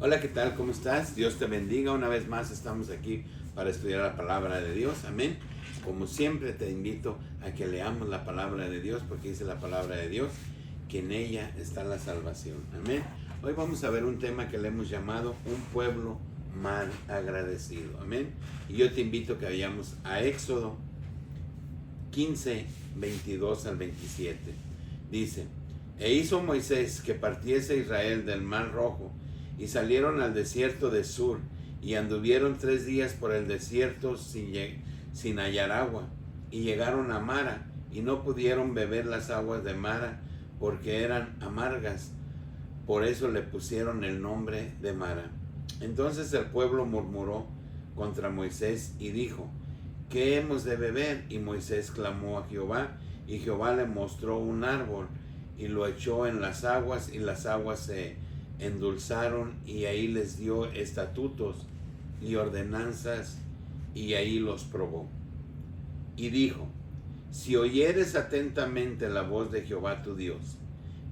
Hola, ¿qué tal? ¿Cómo estás? Dios te bendiga. Una vez más estamos aquí para estudiar la palabra de Dios. Amén. Como siempre te invito a que leamos la palabra de Dios, porque dice la palabra de Dios que en ella está la salvación. Amén. Hoy vamos a ver un tema que le hemos llamado un pueblo mal agradecido. Amén. Y yo te invito a que vayamos a Éxodo 15, 22 al 27. Dice: E hizo Moisés que partiese Israel del mar Rojo, y salieron al desierto de Sur, y anduvieron 3 días por el desierto sin hallar agua, y llegaron a Mara, y no pudieron beber las aguas de Mara, porque eran amargas. Por eso le pusieron el nombre de Mara. Entonces el pueblo murmuró contra Moisés y dijo: ¿Qué hemos de beber? Y Moisés clamó a Jehová, y Jehová le mostró un árbol, y lo echó en las aguas, y las aguas se endulzaron, y ahí les dio estatutos y ordenanzas, y ahí los probó. Y dijo: Si oyeres atentamente la voz de Jehová tu Dios,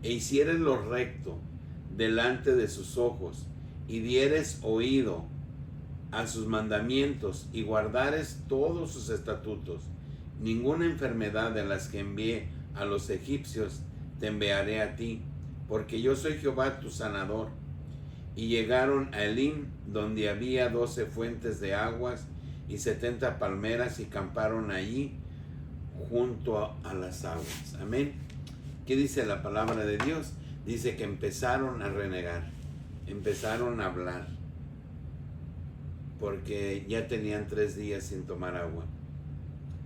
e hicieres lo recto delante de sus ojos, y dieres oído a sus mandamientos, y guardares todos sus estatutos, ninguna enfermedad de las que envié a los egipcios te enviaré a ti, porque yo soy Jehová tu sanador. Y llegaron a Elim, donde había 12 fuentes de aguas y 70 palmeras, y camparon allí junto a las aguas. Amén. ¿Qué dice la palabra de Dios? Dice que empezaron a renegar, empezaron a hablar, porque ya tenían 3 días sin tomar agua.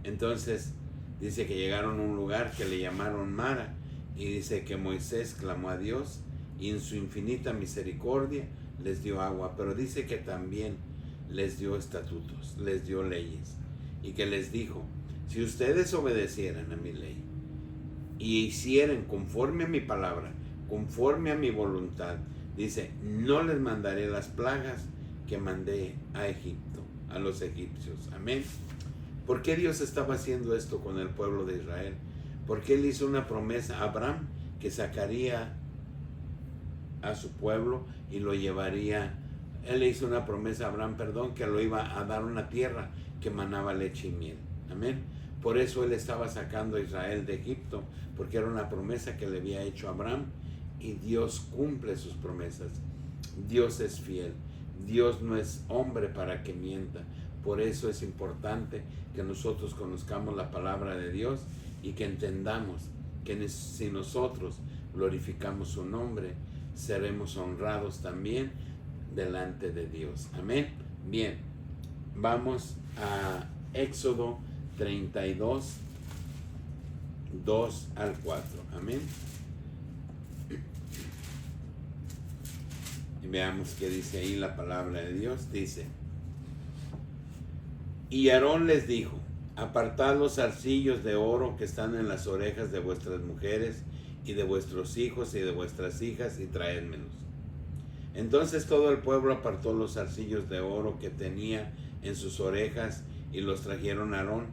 Entonces dice que llegaron a un lugar que le llamaron Mara, y dice que Moisés clamó a Dios, y en su infinita misericordia les dio agua, pero dice que también les dio estatutos, les dio leyes, y que les dijo: si ustedes obedecieran a mi ley y hicieran conforme a mi palabra, conforme a mi voluntad, dice, no les mandaré las plagas que mandé a Egipto, a los egipcios. Amén. ¿Por qué Dios estaba haciendo esto con el pueblo de Israel? Porque Él hizo una promesa a Abraham que sacaría a su pueblo y lo llevaría. Él le hizo una promesa a Abraham, que lo iba a dar una tierra que manaba leche y miel. Amén. Por eso Él estaba sacando a Israel de Egipto, porque era una promesa que le había hecho a Abraham, y Dios cumple sus promesas. Dios es fiel. Dios no es hombre para que mienta. Por eso es importante que nosotros conozcamos la palabra de Dios y que entendamos que si nosotros glorificamos su nombre, seremos honrados también delante de Dios. Amén. Bien, vamos a Éxodo 32, 2 al 4. Amén. Y veamos qué dice ahí la palabra de Dios. Dice: Y Aarón les dijo: apartad los zarcillos de oro que están en las orejas de vuestras mujeres y de vuestros hijos y de vuestras hijas, y traédmelos. Entonces todo el pueblo apartó los zarcillos de oro que tenía en sus orejas, y los trajeron a Aarón.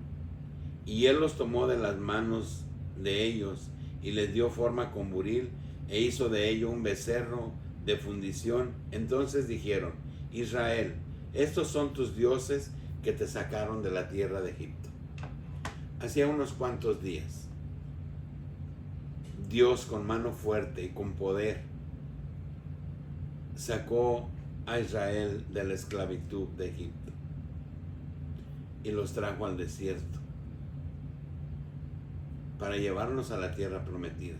Y él los tomó de las manos de ellos, y les dio forma con buril, e hizo de ello un becerro de fundición. Entonces dijeron: Israel, estos son tus dioses que te sacaron de la tierra de Egipto. Hacía unos cuantos días, Dios con mano fuerte y con poder sacó a Israel de la esclavitud de Egipto y los trajo al desierto para llevarlos a la tierra prometida.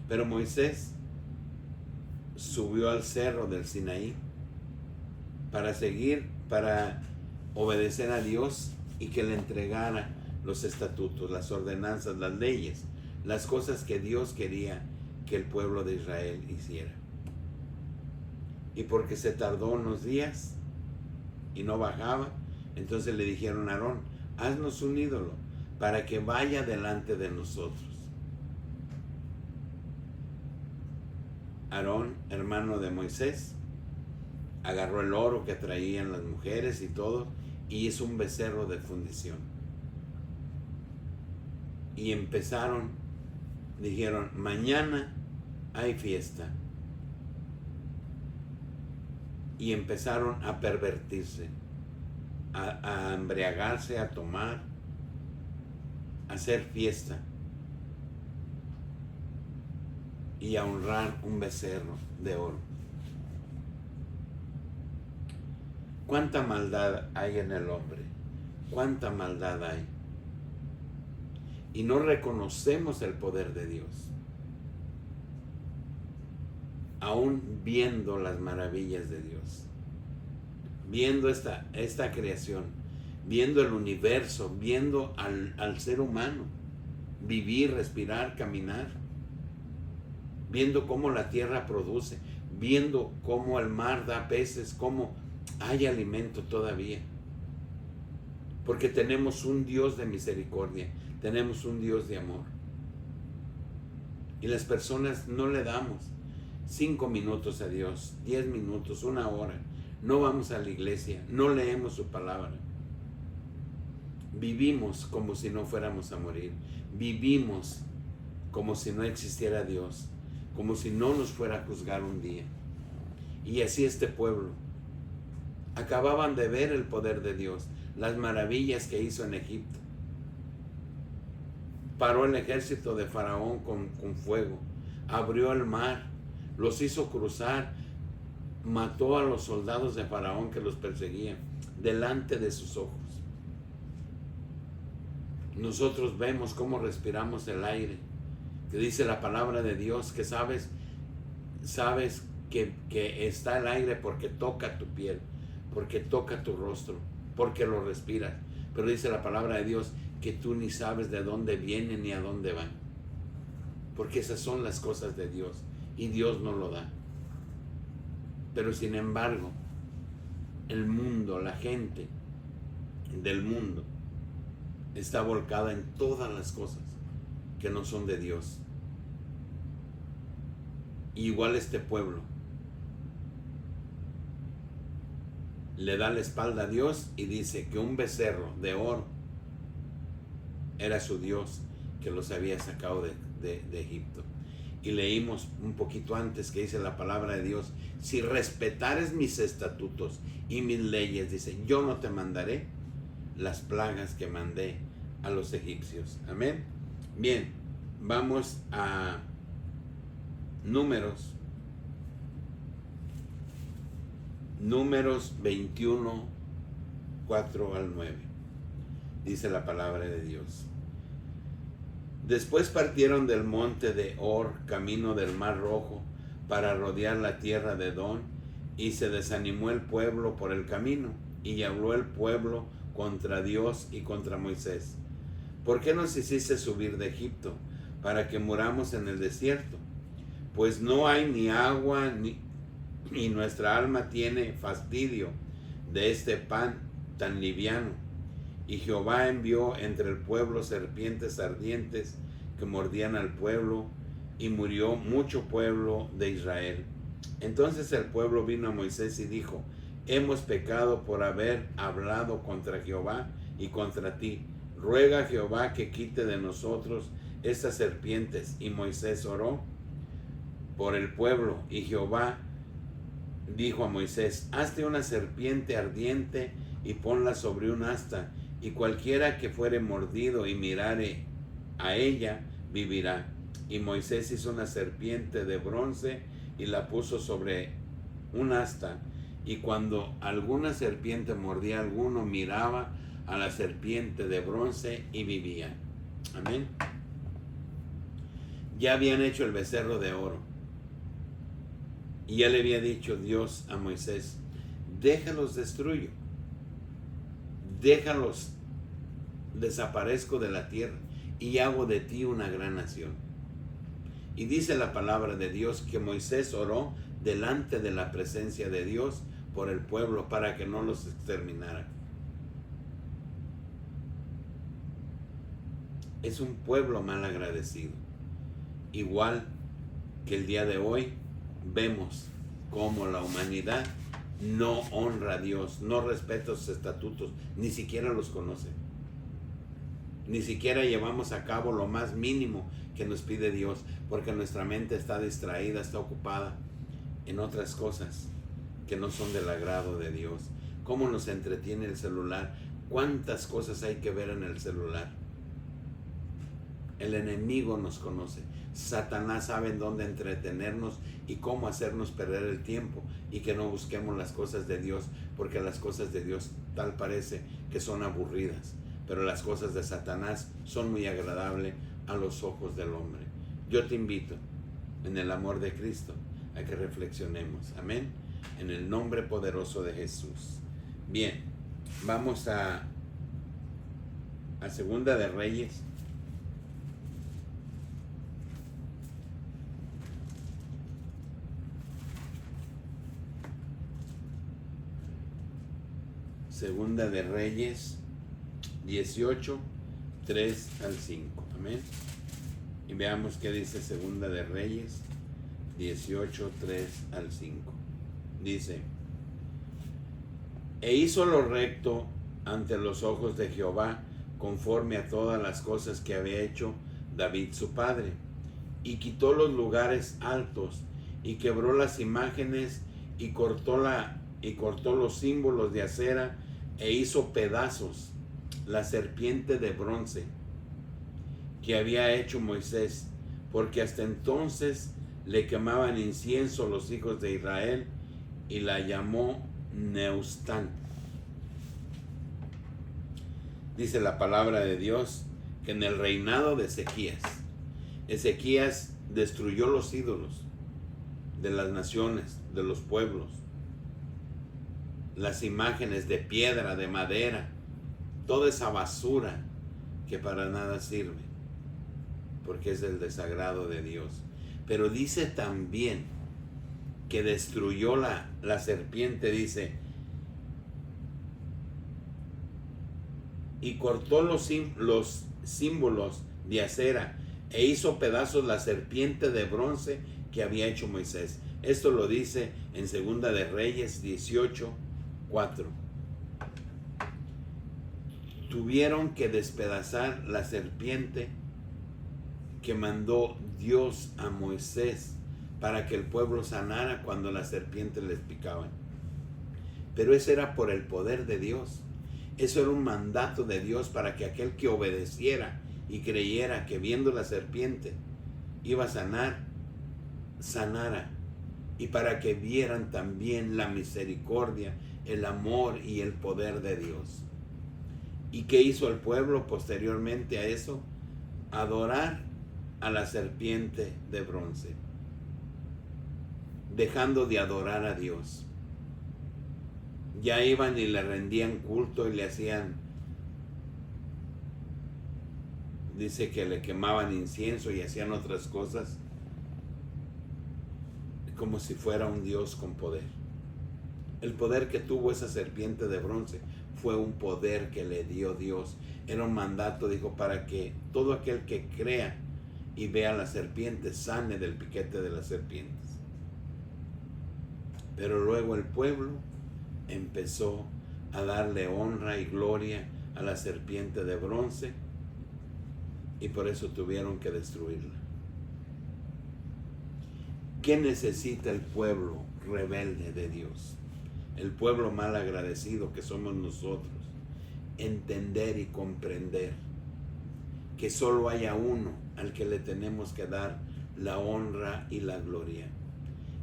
Pero Moisés subió al cerro del Sinaí para obedecer a Dios, y que le entregara los estatutos, las ordenanzas, las leyes, las cosas que Dios quería que el pueblo de Israel hiciera. Y porque se tardó unos días y no bajaba, entonces le dijeron a Aarón: haznos un ídolo para que vaya delante de nosotros. Aarón, hermano de Moisés, agarró el oro que traían las mujeres y todo, y hizo un becerro de fundición. Y dijeron: mañana hay fiesta. y empezaron a pervertirse, a embriagarse, a tomar, a hacer fiesta y a honrar un becerro de oro. ¿Cuánta maldad hay en el hombre? ¿Cuánta maldad hay? Y no reconocemos el poder de Dios, aún viendo las maravillas de Dios, viendo esta creación, viendo el universo, viendo al ser humano vivir, respirar, caminar, viendo cómo la tierra produce, viendo cómo el mar da peces, cómo hay alimento todavía. Porque tenemos un Dios de misericordia, tenemos un Dios de amor. Y las personas no le damos 5 minutos a Dios, 10 minutos, 1 hora. No vamos a la iglesia, no leemos su palabra. Vivimos como si no fuéramos a morir. Vivimos como si no existiera Dios, como si no nos fuera a juzgar un día. Y así este pueblo. Acababan de ver el poder de Dios, las maravillas que hizo en Egipto. Paró el ejército de Faraón con fuego, abrió el mar, los hizo cruzar, mató a los soldados de Faraón que los perseguían delante de sus ojos. Nosotros vemos cómo respiramos el aire, que dice la palabra de Dios, que sabes que está el aire porque toca tu piel, porque toca tu rostro, porque lo respiras. Pero dice la palabra de Dios que tú ni sabes de dónde vienen ni a dónde van, porque esas son las cosas de Dios y Dios no lo da. Pero sin embargo, el mundo, la gente del mundo está volcada en todas las cosas que no son de Dios. Y igual este pueblo le da la espalda a Dios y dice que un becerro de oro era su Dios que los había sacado de Egipto. Y leímos un poquito antes que dice la palabra de Dios: si respetares mis estatutos y mis leyes, dice, yo no te mandaré las plagas que mandé a los egipcios. Amén. Bien, vamos a Números 21, 4 al 9. Dice la palabra de Dios: después partieron del monte de Hor, camino del Mar Rojo, para rodear la tierra de Edom, y se desanimó el pueblo por el camino, y habló el pueblo contra Dios y contra Moisés: ¿por qué nos hiciste subir de Egipto para que muramos en el desierto? Pues no hay ni agua, y nuestra alma tiene fastidio de este pan tan liviano. Y Jehová envió entre el pueblo serpientes ardientes que mordían al pueblo, y murió mucho pueblo de Israel. Entonces el pueblo vino a Moisés y dijo: hemos pecado por haber hablado contra Jehová y contra ti. Ruega a Jehová que quite de nosotros estas serpientes. Y Moisés oró por el pueblo, y Jehová dijo a Moisés: hazte una serpiente ardiente y ponla sobre un asta, y cualquiera que fuere mordido y mirare a ella vivirá. Y Moisés hizo una serpiente de bronce y la puso sobre un asta, y cuando alguna serpiente mordía a alguno, miraba a la serpiente de bronce y vivía. Amén. Ya habían hecho el becerro de oro, y ya le había dicho Dios a Moisés: déjalos destruyo, déjalos desaparezco de la tierra, y hago de ti una gran nación. Y dice la palabra de Dios que Moisés oró delante de la presencia de Dios por el pueblo para que no los exterminara. Es un pueblo mal agradecido. Igual que el día de hoy vemos cómo la humanidad no honra a Dios, no respeta sus estatutos, ni siquiera los conoce. Ni siquiera llevamos a cabo lo más mínimo que nos pide Dios, porque nuestra mente está distraída, está ocupada en otras cosas que no son del agrado de Dios. ¿Cómo nos entretiene el celular? ¿Cuántas cosas hay que ver en el celular? El enemigo nos conoce. Satanás sabe en dónde entretenernos y cómo hacernos perder el tiempo y que no busquemos las cosas de Dios, porque las cosas de Dios tal parece que son aburridas, pero las cosas de Satanás son muy agradables a los ojos del hombre. Yo te invito, en el amor de Cristo, a que reflexionemos. Amén. En el nombre poderoso de Jesús. Bien, vamos a Segunda de Reyes. Segunda de Reyes 18, 3 al 5. Amén. Y veamos qué dice Segunda de Reyes 18, 3 al 5. Dice: E hizo lo recto ante los ojos de Jehová, conforme a todas las cosas que había hecho David su padre, y quitó los lugares altos, y quebró las imágenes, y cortó los símbolos de acera, e hizo pedazos la serpiente de bronce que había hecho Moisés, porque hasta entonces le quemaban incienso los hijos de Israel, y la llamó Neustán. Dice la palabra de Dios que en el reinado de Ezequías destruyó los ídolos de las naciones, de los pueblos, las imágenes de piedra, de madera, toda esa basura que para nada sirve, porque es del desagrado de Dios. Pero dice también que destruyó la serpiente, dice, y cortó los símbolos de acera, e hizo pedazos la serpiente de bronce que había hecho Moisés. Esto lo dice en Segunda de Reyes 18, 4. Tuvieron que despedazar la serpiente que mandó Dios a Moisés para que el pueblo sanara cuando las serpientes les picaban. Pero eso era por el poder de Dios. Eso era un mandato de Dios para que aquel que obedeciera y creyera que viendo la serpiente iba a sanar, sanara. Y para que vieran también la misericordia, el amor y el poder de Dios. ¿Y qué hizo el pueblo posteriormente a eso? Adorar a la serpiente de bronce, dejando de adorar a Dios. Ya iban y le rendían culto y le hacían, dice que le quemaban incienso y hacían otras cosas, como si fuera un Dios con poder. El poder que tuvo esa serpiente de bronce fue un poder que le dio Dios. Era un mandato, dijo, para que todo aquel que crea y vea la serpiente sane del piquete de las serpientes. Pero luego el pueblo empezó a darle honra y gloria a la serpiente de bronce, y por eso tuvieron que destruirla. ¿Qué necesita el pueblo rebelde de Dios? El pueblo mal agradecido que somos nosotros. Entender y comprender que solo haya uno al que le tenemos que dar la honra y la gloria.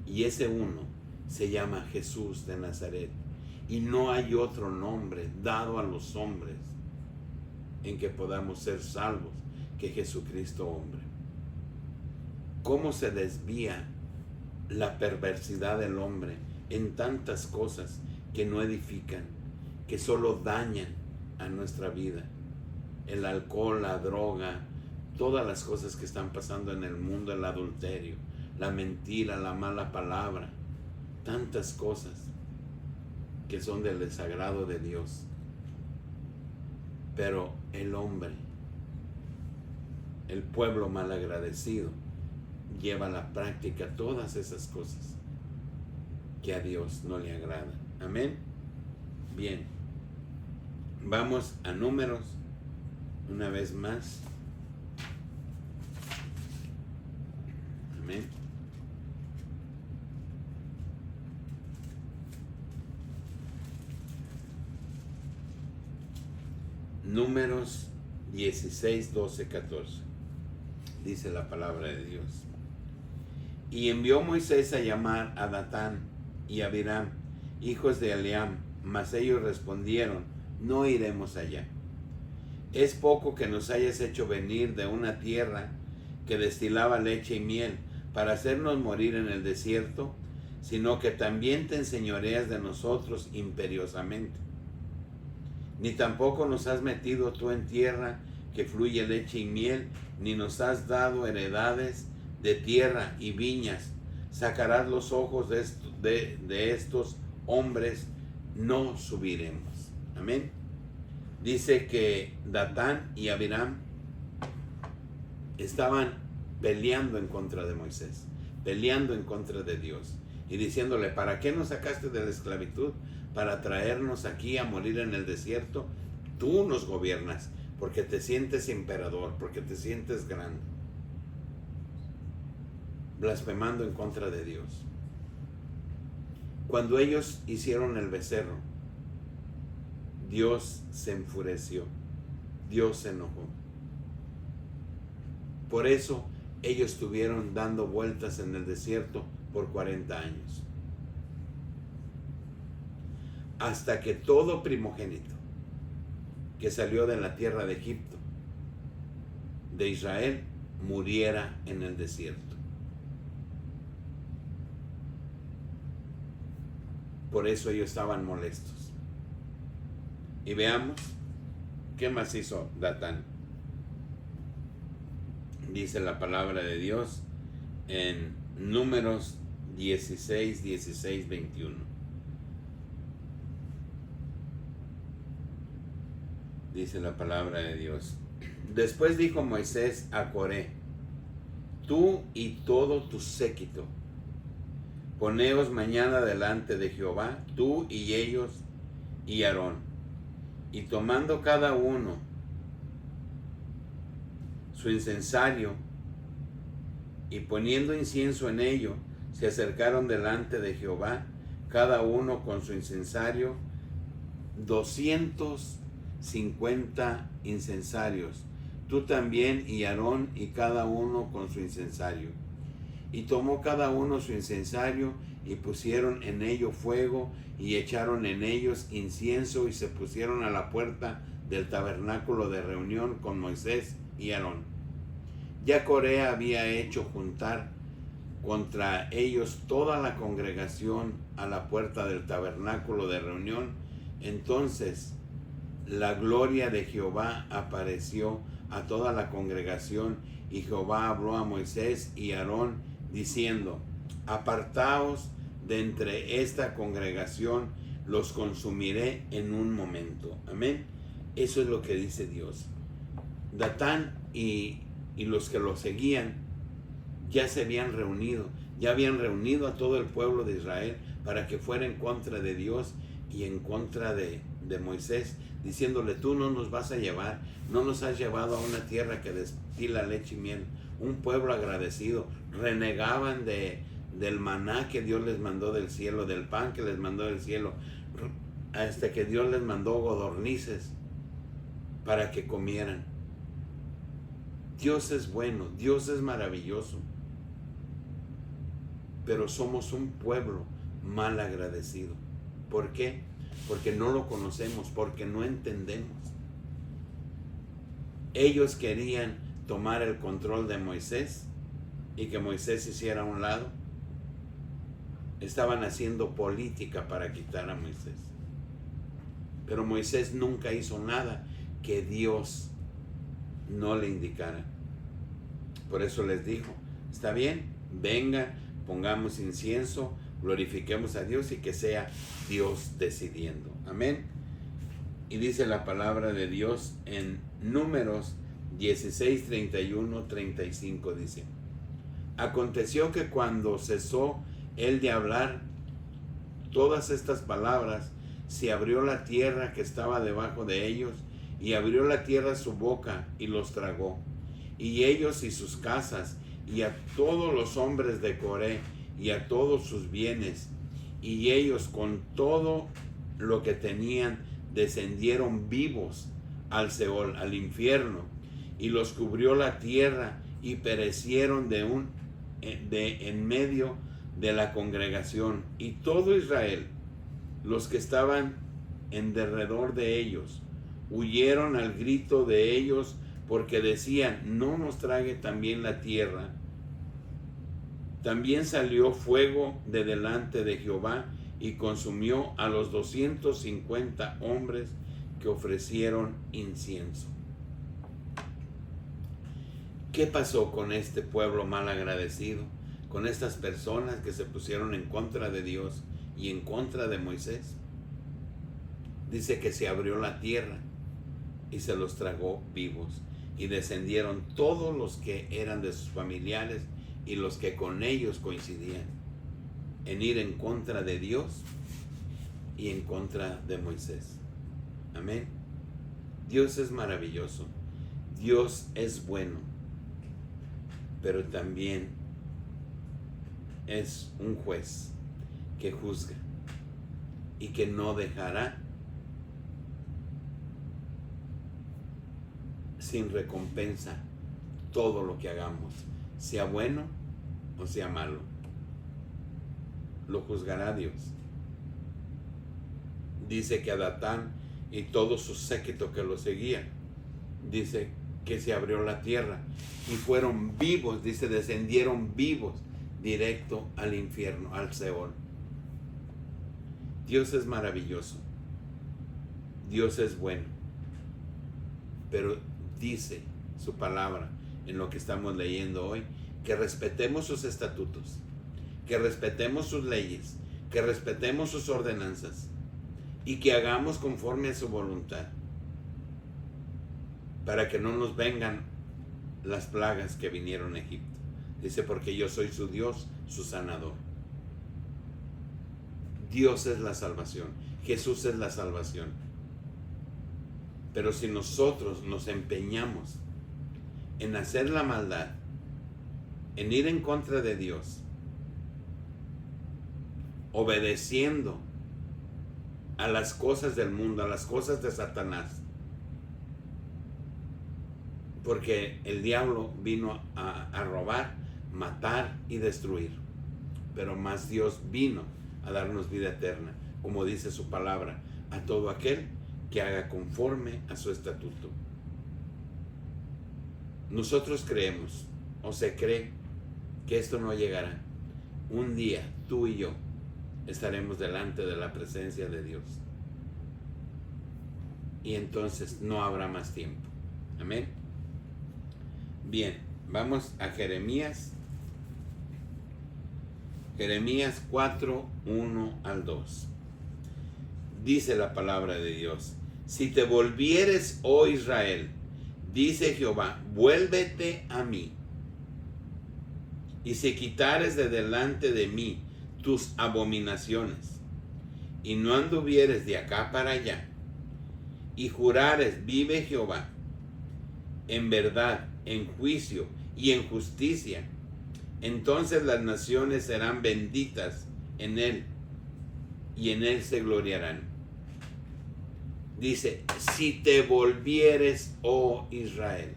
Y ese uno se llama Jesús de Nazaret. Y no hay otro nombre dado a los hombres en que podamos ser salvos que Jesucristo hombre. ¿Cómo se desvía la perversidad del hombre en tantas cosas que no edifican, que solo dañan a nuestra vida? El alcohol, la droga, todas las cosas que están pasando en el mundo, el adulterio, la mentira, la mala palabra, tantas cosas que son del desagrado de Dios. Pero el hombre, el pueblo malagradecido, lleva a la práctica todas esas cosas que a Dios no le agradan. Amén. Bien, vamos a Números una vez más. Amén. Números 16, 12, 14. Dice la palabra de Dios. Y envió Moisés a llamar a Datán y a Abiram, hijos de Eliam, mas ellos respondieron: no iremos allá. Es poco que nos hayas hecho venir de una tierra que destilaba leche y miel para hacernos morir en el desierto, sino que también te enseñoreas de nosotros imperiosamente. Ni tampoco nos has metido tú en tierra que fluye leche y miel, ni nos has dado heredades de tierra y viñas. Sacarás los ojos de estos hombres, no subiremos. Amén. Dice que Datán y Abiram estaban peleando en contra de Moisés, peleando en contra de Dios y diciéndole: ¿para qué nos sacaste de la esclavitud? Para traernos aquí a morir en el desierto. Tú nos gobiernas porque te sientes emperador, porque te sientes grande. Blasfemando en contra de Dios. Cuando ellos hicieron el becerro, Dios se enfureció, Dios se enojó. Por eso ellos estuvieron dando vueltas en el desierto por 40 años. Hasta que todo primogénito que salió de la tierra de Egipto, de Israel, muriera en el desierto. Por eso ellos estaban molestos. Y veamos qué más hizo Datán. Dice la palabra de Dios en Números 16, 16, 21. Dice la palabra de Dios. Después dijo Moisés a Coré: tú y todo tu séquito, poneos mañana delante de Jehová, tú y ellos y Aarón. Y tomando cada uno su incensario y poniendo incienso en ello, se acercaron delante de Jehová, cada uno con su incensario, 250 incensarios, tú también y Aarón, y cada uno con su incensario. Y tomó cada uno su incensario, y pusieron en ello fuego, y echaron en ellos incienso, y se pusieron a la puerta del tabernáculo de reunión con Moisés y Aarón. Ya Coré había hecho juntar contra ellos toda la congregación a la puerta del tabernáculo de reunión. Entonces la gloria de Jehová apareció a toda la congregación, y Jehová habló a Moisés y Aarón diciendo: apartaos de entre esta congregación, los consumiré en un momento. Amén. Eso es lo que dice Dios. Datán y los que lo seguían ya se habían reunido, ya habían reunido a todo el pueblo de Israel para que fuera en contra de Dios y en contra de Moisés, diciéndole: tú no nos vas a llevar, no nos has llevado a una tierra que destila leche y miel. Un pueblo agradecido. Renegaban del maná que Dios les mandó del cielo, del pan que les mandó del cielo, hasta que Dios les mandó codornices para que comieran. Dios es bueno, Dios es maravilloso, pero somos un pueblo mal agradecido. ¿Por qué? Porque no lo conocemos, porque no entendemos. Ellos querían tomar el control de Moisés y que Moisés se hiciera a un lado. Estaban haciendo política para quitar a Moisés. Pero Moisés nunca hizo nada que Dios no le indicara. Por eso les dijo: está bien, venga, pongamos incienso, glorifiquemos a Dios y que sea Dios decidiendo. Amén. Y dice la palabra de Dios en Números 16, 31, 35, dice: aconteció que cuando cesó él de hablar todas estas palabras, se abrió la tierra que estaba debajo de ellos, y abrió la tierra su boca y los tragó, y ellos y sus casas, y a todos los hombres de Coré, y a todos sus bienes, y ellos con todo lo que tenían descendieron vivos al Seol, al infierno, y los cubrió la tierra y perecieron en medio de la congregación. Y todo Israel, los que estaban en derredor de ellos, huyeron al grito de ellos, porque decían: no nos trague también la tierra. También salió fuego de delante de Jehová y consumió a los 250 hombres que ofrecieron incienso. ¿Qué pasó con este pueblo mal agradecido? Con estas personas que se pusieron en contra de Dios y en contra de Moisés. Dice que se abrió la tierra y se los tragó vivos. Y descendieron todos los que eran de sus familiares y los que con ellos coincidían en ir en contra de Dios y en contra de Moisés. Amén. Dios es maravilloso. Dios es bueno. Pero también es un juez que juzga y que no dejará sin recompensa todo lo que hagamos, sea bueno o sea malo. Lo juzgará Dios. Dice que a Datán y todo su séquito que lo seguía, dice que se abrió la tierra y fueron vivos, dice, descendieron vivos directo al infierno, al Seol. Dios es maravilloso. Dios es bueno. Pero dice su palabra en lo que estamos leyendo hoy, que respetemos sus estatutos, que respetemos sus leyes, que respetemos sus ordenanzas y que hagamos conforme a su voluntad, para que no nos vengan las plagas que vinieron a Egipto. Dice: porque yo soy su Dios, su sanador. Dios es la salvación. Jesús es la salvación. Pero si nosotros nos empeñamos en hacer la maldad, en ir en contra de Dios, obedeciendo a las cosas del mundo, a las cosas de Satanás, porque el diablo vino a robar, matar y destruir, pero más Dios vino a darnos vida eterna, como dice su palabra, a todo aquel que haga conforme a su estatuto. Nosotros creemos, o se cree, que esto no llegará. Un día tú y yo estaremos delante de la presencia de Dios, y entonces no habrá más tiempo. Amén. Bien, vamos a Jeremías 4, 1 al 2. Dice la palabra de Dios: si te volvieres, oh Israel, dice Jehová, vuélvete a mí, y si quitares de delante de mí tus abominaciones, y no anduvieres de acá para allá, y jurares, vive Jehová, en verdad, en juicio y en justicia, entonces las naciones serán benditas en él, y en él se gloriarán. Dice: si te volvieres, oh Israel.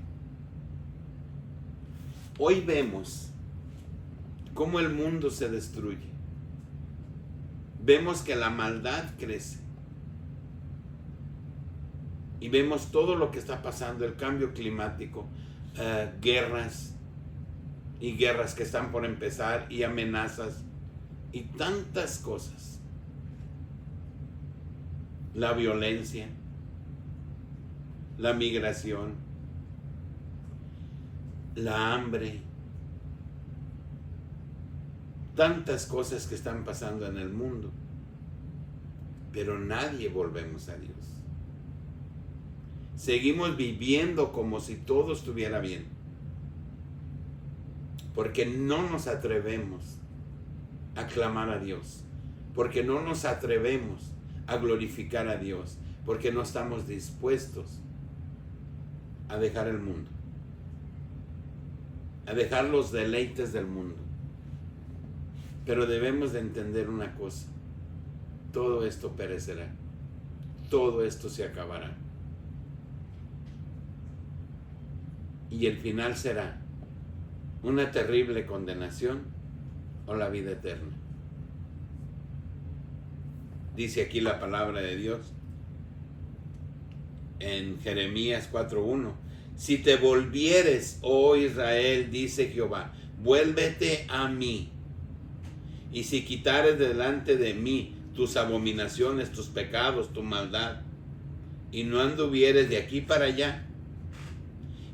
Hoy vemos cómo el mundo se destruye. Vemos que la maldad crece. Y vemos todo lo que está pasando, el cambio climático, guerras y guerras que están por empezar, y amenazas y tantas cosas. La violencia, la migración, la hambre, tantas cosas que están pasando en el mundo, pero nadie volvemos a Dios. Seguimos viviendo como si todo estuviera bien, porque no nos atrevemos a clamar a Dios, porque no nos atrevemos a glorificar a Dios, porque no estamos dispuestos a dejar el mundo, a dejar los deleites del mundo. Pero debemos de entender una cosa: todo esto perecerá, todo esto se acabará. Y el final será una terrible condenación o la vida eterna. Dice aquí la palabra de Dios en Jeremías 4:1. Si te volvieres, oh Israel, dice Jehová, vuélvete a mí. Y si quitares delante de mí tus abominaciones, tus pecados, tu maldad, y no anduvieres de aquí para allá,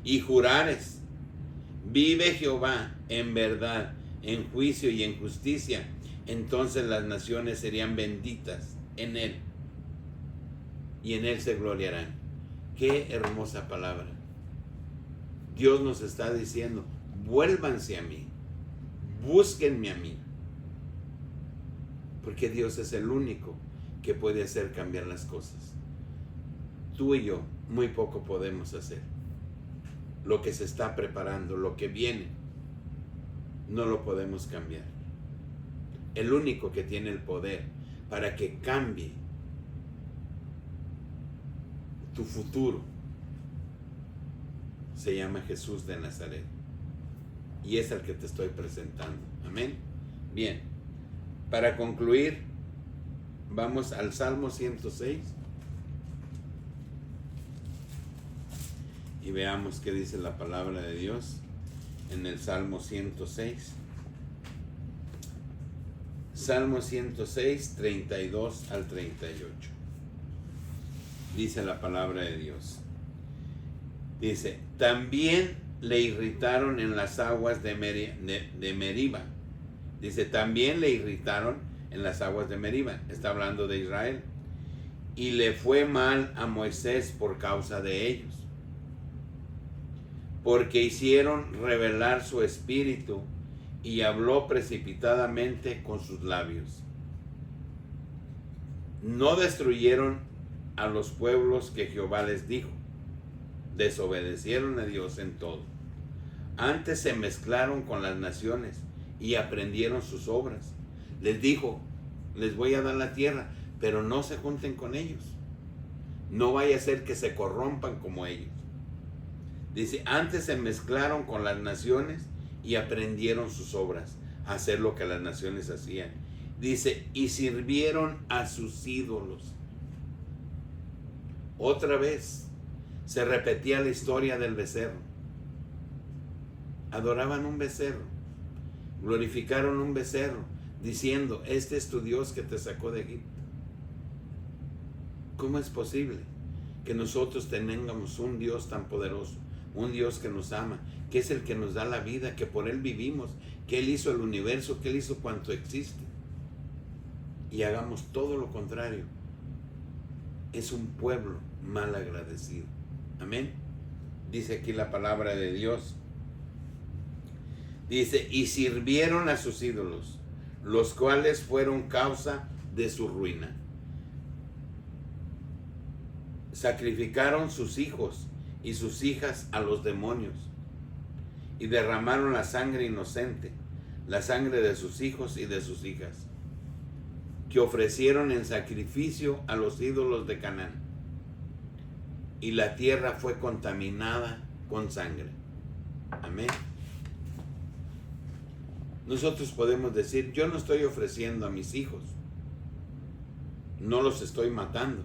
y jurares, vive Jehová en verdad, en juicio y en justicia, entonces las naciones serían benditas en él, y en él se gloriarán. Qué hermosa palabra. Dios nos está diciendo, vuélvanse a mí, búsquenme a mí, porque Dios es el único que puede hacer cambiar las cosas. Tú y yo muy poco podemos hacer. Lo que se está preparando, lo que viene, no lo podemos cambiar. El único que tiene el poder para que cambie tu futuro se llama Jesús de Nazaret, y es el que te estoy presentando. Amén. Bien, para concluir, vamos al Salmo 106 y veamos qué dice la palabra de Dios en el Salmo 106. Salmo 106, 32 al 38. Dice la palabra de Dios. Dice, también le irritaron en las aguas de Meriba. Dice, también le irritaron en las aguas de Meriba. Está hablando de Israel. Y le fue mal a Moisés por causa de ellos, porque hicieron revelar su espíritu y habló precipitadamente con sus labios. No destruyeron a los pueblos que Jehová les dijo. Desobedecieron a Dios en todo. Antes se mezclaron con las naciones y aprendieron sus obras. Les dijo, les voy a dar la tierra, pero no se junten con ellos. No vaya a ser que se corrompan como ellos. Dice, antes se mezclaron con las naciones y aprendieron sus obras, a hacer lo que las naciones hacían. Dice, y sirvieron a sus ídolos. Otra vez se repetía la historia del becerro. Adoraban un becerro, glorificaron un becerro, diciendo, este es tu Dios que te sacó de Egipto. ¿Cómo es posible que nosotros tengamos un Dios tan poderoso, un Dios que nos ama, que es el que nos da la vida, que por Él vivimos, que Él hizo el universo, que Él hizo cuanto existe, y hagamos todo lo contrario? Es un pueblo mal agradecido. Amén. Dice aquí la palabra de Dios. Dice, y sirvieron a sus ídolos, los cuales fueron causa de su ruina. Sacrificaron sus hijos y sus hijas a los demonios, y derramaron la sangre inocente, la sangre de sus hijos y de sus hijas, que ofrecieron en sacrificio a los ídolos de Canaán. Y la tierra fue contaminada con sangre. Amén. Nosotros podemos decir, yo no estoy ofreciendo a mis hijos, no los estoy matando,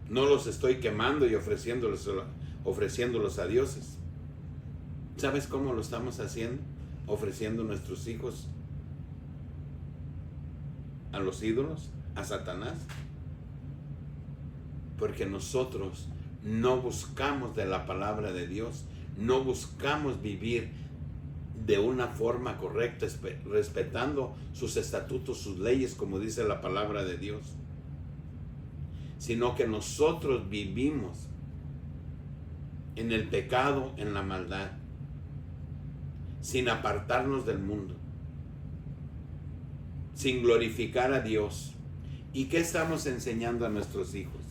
no los estoy quemando y ofreciéndolos a dioses. ¿Sabes cómo lo estamos haciendo? Ofreciendo nuestros hijos a los ídolos, a Satanás. Porque nosotros no buscamos de la palabra de Dios, no buscamos vivir de una forma correcta, respetando sus estatutos, sus leyes, como dice la palabra de Dios, sino que nosotros vivimos en el pecado, en la maldad, sin apartarnos del mundo, sin glorificar a Dios. ¿Y qué estamos enseñando a nuestros hijos?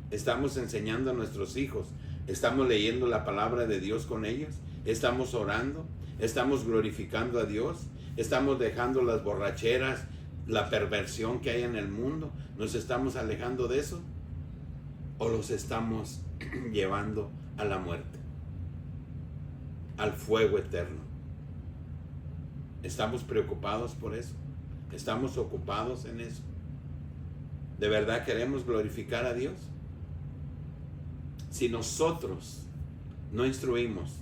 Estamos enseñando a nuestros hijos, estamos leyendo la palabra de Dios con ellos, estamos orando, estamos glorificando a Dios, estamos dejando las borracheras, la perversión que hay en el mundo, nos estamos alejando de eso, o los estamos llevando a la muerte, al fuego eterno. ¿Estamos preocupados por eso? ¿Estamos ocupados en eso? ¿De verdad queremos glorificar a Dios? Si nosotros no instruimos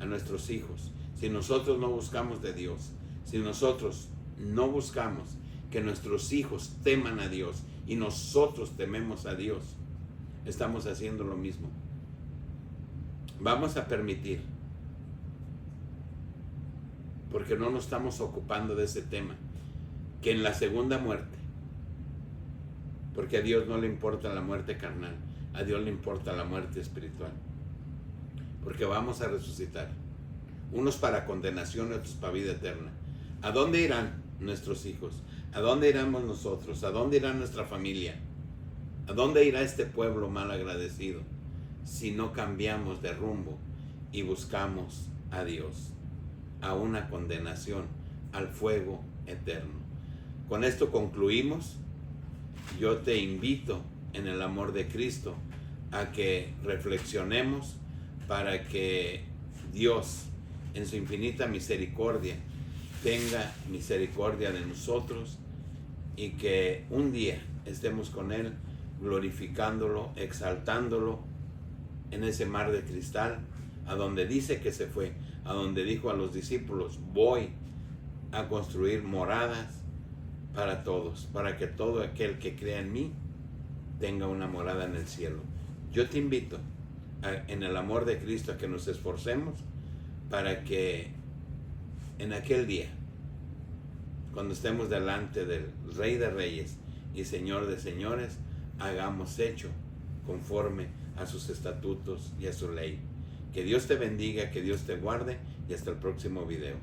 a nuestros hijos, si nosotros no buscamos de Dios, si nosotros no buscamos que nuestros hijos teman a Dios y nosotros tememos a Dios, estamos haciendo lo mismo. Vamos a permitir, porque no nos estamos ocupando de ese tema, que en la segunda muerte, porque a Dios no le importa la muerte carnal, a Dios le importa la muerte espiritual, porque vamos a resucitar, unos para condenación, otros para vida eterna. ¿A dónde irán nuestros hijos? ¿A dónde iremos nosotros? ¿A dónde irá nuestra familia? ¿A dónde irá este pueblo mal agradecido si no cambiamos de rumbo y buscamos a Dios? A una condenación, al fuego eterno. Con esto concluimos. Yo te invito en el amor de Cristo a que reflexionemos para que Dios en su infinita misericordia tenga misericordia de nosotros y que un día estemos con Él glorificándolo, exaltándolo en ese mar de cristal, a donde dice que se fue, a donde dijo a los discípulos: voy a construir moradas para todos, para que todo aquel que crea en mí tenga una morada en el cielo. Yo te invito en el amor de Cristo a que nos esforcemos para que en aquel día, cuando estemos delante del Rey de Reyes y Señor de Señores, hagamos hecho conforme a sus estatutos y a su ley. Que Dios te bendiga, que Dios te guarde, y hasta el próximo video.